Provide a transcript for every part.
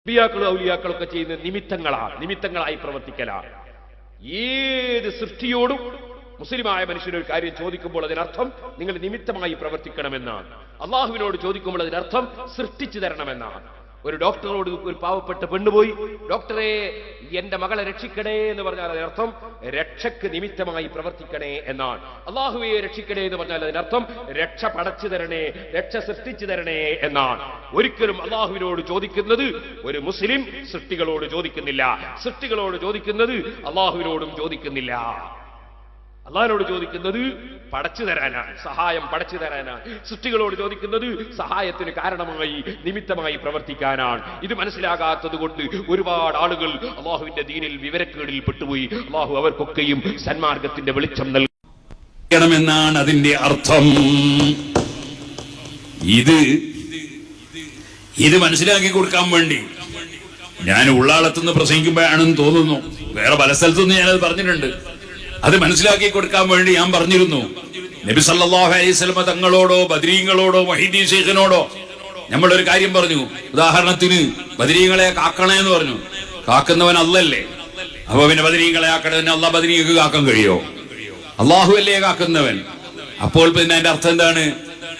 അമ്പിയാക്കളും ഔലിയാക്കളൊക്കെ ചെയ്യുന്ന നിമിത്തങ്ങളായി പ്രവർത്തിക്കലാണ്. ഏത് സൃഷ്ടിയോടും മുസ്ലിമായ മനുഷ്യനൊരു കാര്യം ചോദിക്കുമ്പോൾ അതിനർത്ഥം നിങ്ങൾ നിമിത്തമായി പ്രവർത്തിക്കണമെന്നാണ്. അള്ളാഹുവിനോട് ചോദിക്കുമ്പോൾ അതിനർത്ഥം സൃഷ്ടിച്ചു തരണമെന്നാണ്. ഒരു ഡോക്ടറോട് ഒരു പാവപ്പെട്ട പെണ്ണുപോയി, ഡോക്ടറെ എന്റെ മകളെ രക്ഷിക്കണേ എന്ന് പറഞ്ഞാൽ അതിനർത്ഥം രക്ഷക്ക് നിമിത്തമായി പ്രവർത്തിക്കണേ എന്നാണ്. അള്ളാഹുവെ രക്ഷിക്കണേ എന്ന് പറഞ്ഞാൽ അതിനർത്ഥം രക്ഷ പടച്ചു തരണേ, രക്ഷ സൃഷ്ടിച്ചു തരണേ എന്നാണ്. ഒരിക്കലും അള്ളാഹുവിനോട് ചോദിക്കുന്നത് ഒരു മുസ്ലിം സൃഷ്ടികളോട് ചോദിക്കുന്നില്ല, സൃഷ്ടികളോട് ചോദിക്കുന്നത് അള്ളാഹുവിനോടും ചോദിക്കുന്നില്ല. അള്ളാഹിനോട് ചോദിക്കുന്നത് പടച്ചു തരാനാണ്, സഹായം പടച്ചു തരാനാണ്. സൃഷ്ടികളോട് ചോദിക്കുന്നത് സഹായത്തിന് കാരണമായി നിമിത്തമായി പ്രവർത്തിക്കാനാണ്. ഇത് മനസ്സിലാകാത്തത് കൊണ്ട് ഒരുപാട് ആളുകൾ അള്ളാഹുവിന്റെ ദീനിൽ വിവരക്കേടിൽ പെട്ടുപോയി. അള്ളാഹു അവർക്കൊക്കെയും സന്മാർഗത്തിന്റെ വെളിച്ചം നൽകണമെന്നാണ് അതിന്റെ അർത്ഥം. ഇത് മനസ്സിലാക്കി കൊടുക്കാൻ വേണ്ടി ഞാൻ ഉള്ളാളത്തുനിന്ന് പ്രസംഗിക്കുമ്പോഴാണെന്ന് തോന്നുന്നു, വേറെ പല സ്ഥലത്തുനിന്ന് ഞാനത് പറഞ്ഞിട്ടുണ്ട്. അത് മനസ്സിലാക്കി കൊടുക്കാൻ വേണ്ടി ഞാൻ പറഞ്ഞിരുന്നു, നബി സല്ലല്ലാഹു അലൈഹി വസല്ലം തങ്ങളോടോ ബദരീങ്ങളോടോ മുഹീദ്ദീൻ ശൈഖിനോടോ നമ്മളൊരു കാര്യം പറഞ്ഞു. ഉദാഹരണത്തിന് ബദരീങ്ങളെ കാക്കണേ എന്ന് പറഞ്ഞു. കാക്കുന്നവൻ അല്ലല്ലേ? അപ്പൊ പിന്നെ ബദരീങ്ങളെ ആക്കണതിന് അള്ളാഹ് ബദരീങ്ങൾക്ക് കാക്കാൻ കഴിയോ? അള്ളാഹു അല്ലേ കാക്കുന്നവൻ. അപ്പോൾ പിന്നെ അതിന്റെ അർത്ഥം എന്താണ്?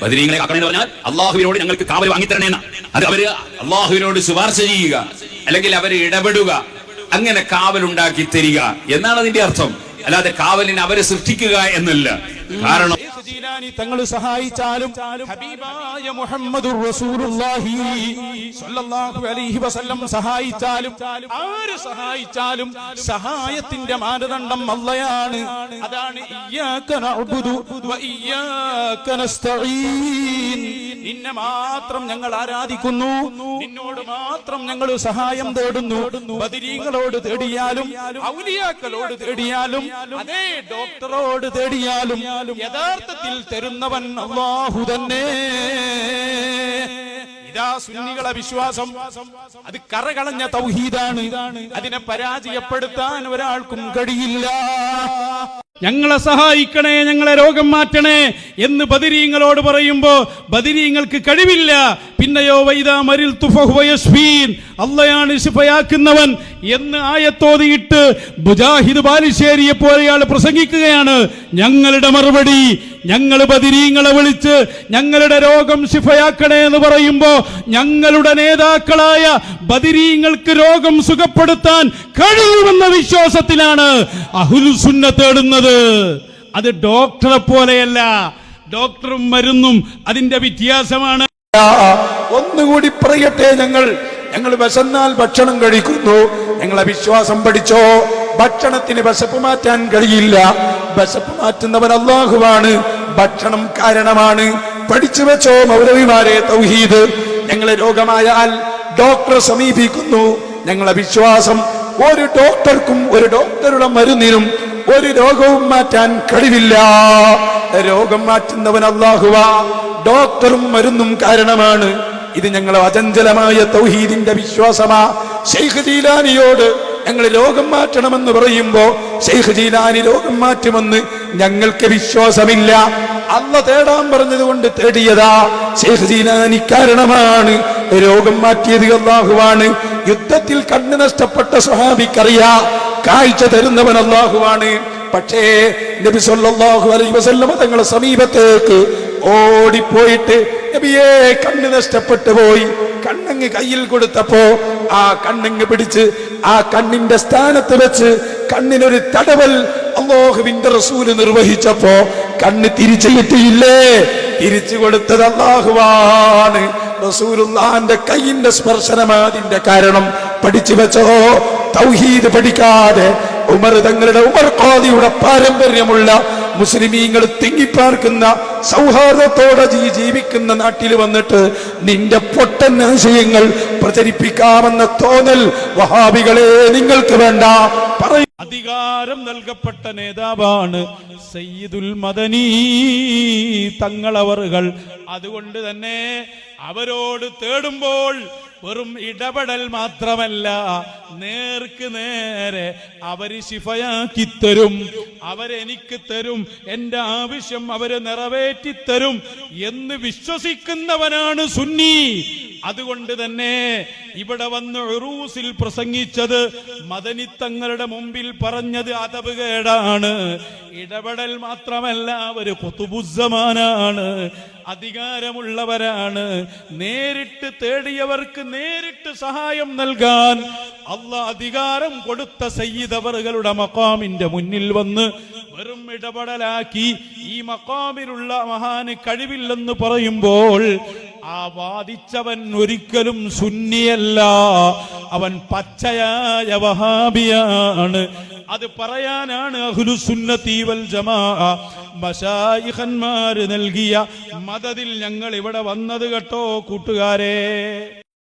ബദരീങ്ങളെ കാക്കണേ എന്ന് പറഞ്ഞാൽ അള്ളാഹുവിനോട് ഞങ്ങൾക്ക് കാവൽ വാങ്ങിത്തരണേന്ന. അത് അവര് അള്ളാഹുവിനോട് ശുപാർശ ചെയ്യുക, അല്ലെങ്കിൽ അവര് ഇടപെടുക, അങ്ങനെ കാവലുണ്ടാക്കി തരിക എന്നാണ് അതിന്റെ അർത്ഥം. അല്ലാതെ കാവലിനെ അവരെ സൃഷ്ടിക്കുക എന്നല്ല. കാരണം തങ്ങൾ സഹായിച്ചാലും ഹബീബായ മുഹമ്മദുർ റസൂലുള്ളാഹി സ്വല്ലല്ലാഹു അലൈഹി വസല്ലം സഹായിച്ചാലും ആര് സഹായിച്ചാലും സഹായത്തിന്റെ മാനദണ്ഡം അല്ലാഹയാണ്. അതാണ് ഇയ്യാക നഅ്ബുദു വ ഇയ്യാക നസ്തഈൻ. നിന്നെ മാത്രം ഞങ്ങൾ ആരാധിക്കുന്നു, നിന്നോട് മാത്രം ഞങ്ങൾ സഹായം തേടുന്നു. ബദരീങ്ങളോട് തേടിയാലും ഔലിയാക്കളോട് തേടിയാലും അതേ ഡോക്ടറോട് തേടിയാലും യഥാർത്ഥത്തിൽ തരുന്നവൻ അല്ലാഹു തന്നെ. ഇതാ സുന്നികളെ വിശ്വാസം. അത് കറകളഞ്ഞ തൗഹീദാണ്. അതിനെ പരാജയപ്പെടുത്താൻ ഒരാൾക്കും കഴിയില്ല. ഞങ്ങളെ സഹായിക്കണേ, ഞങ്ങളെ രോഗം മാറ്റണേ എന്ന് ബദരീങ്ങളോട് പറയുമ്പോ ബദരീങ്ങൾക്ക് കഴിവില്ല. പിന്നെയോ വൈദാ മരിൽതു ഫഹുവ യശ്ഫീൻ, അല്ലാഹയാണ് ശിഫയാക്കുന്നവൻ എന്ന് ആയത്തോതിയിട്ട് മുജാഹിദ് ബാലുശ്ശേരിയെ പോലെയാൾ പ്രസംഗിക്കുകയാണ്. ഞങ്ങളുടെ മറുപടി, ഞങ്ങൾ ബദരീങ്ങളെ വിളിച്ച് ഞങ്ങളുടെ രോഗം ശിഫയാക്കണേ എന്ന് പറയുമ്പോ ഞങ്ങളുടെ നേതാക്കളായ ബദരീങ്ങൾക്ക് രോഗം സുഖപ്പെടുത്താൻ കഴിയുമെന്ന വിശ്വാസത്തിലാണ് അഹ്ലുസുന്ന തേടുന്നത്. അത് ഡോക്ടറെ പോലെയല്ല. ഡോക്ടറും മരുന്നും അതിന്റെ വ്യത്യാസമാണ്. ഒന്നുകൂടി പറയട്ടെ, ഞങ്ങൾ വിശന്നാൽ ഭക്ഷണം കഴിക്കുന്നു. ഞങ്ങളെ വിശ്വാസം പഠിച്ചോ. ഭക്ഷണത്തിന് വിശപ്പ് മാറ്റാൻ കഴിയില്ല. വിശപ്പ് മാറ്റുന്നവൻ അല്ലാഹുവാണ്. ഭക്ഷണം കാരണമാണ്. പഠിച്ചു വെച്ചോ മൗലവിമാരെ തൗഹീദ്. ഞങ്ങളെ രോഗമായാൽ ഡോക്ടറെ സമീപിക്കുന്നു. ഞങ്ങളെ വിശ്വാസം ഒരു ഡോക്ടർക്കും ഒരു ഡോക്ടറുടെ മരുന്നിനും ഒരു രോഗവും മാറ്റാൻ കഴിവില്ല. രോഗം മാറ്റുന്നവൻ അല്ലാഹുവാ. ഡോക്ടറും മരുന്നും കാരണമാണ്. ഇത് ഞങ്ങളെ അചഞ്ചലമായ തൗഹീദിന്റെ വിശ്വാസമാ. ശൈഖ് ജീലാനിയോട് ഞങ്ങൾ രോഗം മാറ്റണമെന്ന് പറയുമ്പോ ശൈഖ് ജീലാനി രോഗം മാറ്റുമെന്ന് ഞങ്ങൾക്ക് വിശ്വാസമില്ല. അല്ലാഹ് തേടാൻ പറഞ്ഞത് കൊണ്ട് തേടിയതാ. ശൈഖ് ജീലാനി കാരണമാണ്. രോഗം മാറ്റിയത് അല്ലാഹുവാണ്. യുദ്ധത്തിൽ കണ്ണ് നഷ്ടപ്പെട്ട സ്വഹാബിക്കറിയാ കാഴ്ച തരുന്നവൻ അല്ലാഹുവാണ്. പക്ഷേ നബി സല്ലല്ലാഹു അലൈഹി വസല്ലം തങ്ങളുടെ സമീപത്തേക്ക് ഓടിപ്പോയിട്ട് നബിയെ കണ്ണ് നഷ്ടപ്പെട്ടു പോയി. കണ്ണങ്ങ് കയ്യിൽ കൊടുത്തപ്പോ ആ കണ്ണങ്ങ് പിടിച്ച് ആ കണ്ണിന്റെ സ്ഥാനത്ത് വെച്ച് കണ്ണിനൊരു തടവൽ അല്ലാഹുവിന്റെ റസൂല് നിർവഹിച്ചപ്പോ കണ്ണ് തിരിച്ചു കിട്ടിയില്ലേ? തിരിച്ചു കൊടുത്തത് അല്ലാഹുവാണ്. റസൂലുള്ളാഹിന്റെ കയ്യിന്റെ സ്പർശനമാതിന്റെ കാരണം. പഠിച്ചു വെച്ചോ. തൗഹീദ് പഠിക്കാതെ ഉമർ തങ്ങളുടെ ഉമർ ഖാദിയുടെ പാരമ്പര്യമുള്ള മുസ്ലിമീങ്ങൾ തിങ്ങിപ്പാർക്കുന്ന സൗഹാർദ്ദത്തോടെ ജീവിക്കുന്ന നാട്ടിൽ വന്നിട്ട് നിന്റെ പൊട്ടൻ ആശയങ്ങൾ പ്രചരിപ്പിക്കാമെന്ന തോന്നൽ വഹാബികളെ നിങ്ങൾക്ക് വേണ്ട. അധികാരം നൽകപ്പെട്ട നേതാവാണ് സയ്യിദുൽ മദനി തങ്ങളവറുകൾ. അതുകൊണ്ട് തന്നെ അവരോട് തേടുമ്പോൾ വെറും ഇടപെടൽ മാത്രമല്ല, നേർക്ക് നേരെ അവര് ശിഫയാക്കി തരും. അവരെനിക്ക് തരും, എന്റെ ആവശ്യം അവര് നിറവേറ്റിത്തരും എന്ന് വിശ്വസിക്കുന്നവനാണ് സുന്നി. അതുകൊണ്ട് തന്നെ ഇവിടെ വന്ന് ഉറൂസിൽ പ്രസംഗിച്ചത് മദനിത്തങ്ങളുടെ മുമ്പിൽ പറഞ്ഞത് അദബ് കേടാണ്. ഇടപെടൽ മാത്രമല്ല, അവർ ഖുതുബുസ്സമാനാണ്, അധികാരമുള്ളവരാണ്. നേരിട്ട് തേടിയവർക്ക് നേരിട്ട് സഹായം നൽകാൻ അല്ലാഹ് അധികാരം കൊടുത്ത സയ്യിദ് അവറുകളുടെ മഖാമിന്റെ മുന്നിൽ വന്ന് വെറും ഇടപെടലാക്കി ഈ മഖാമിലുള്ള മഹാന് കഴിവില്ലെന്ന് പറയുമ്പോൾ ആ വാദിച്ചവൻ ഒരിക്കലും സുന്നിയല്ല, അവൻ പച്ചയായ വഹാബിയാണ്. അത് പറയാനാണ് അഹ്ലുസുന്നത്തി വൽ ജമാഅ മശായിഖന്മാർ നൽകിയ മദദിൽ ഞങ്ങൾ ഇവിടെ വന്നത് കേട്ടോ കൂട്ടുകാരെ.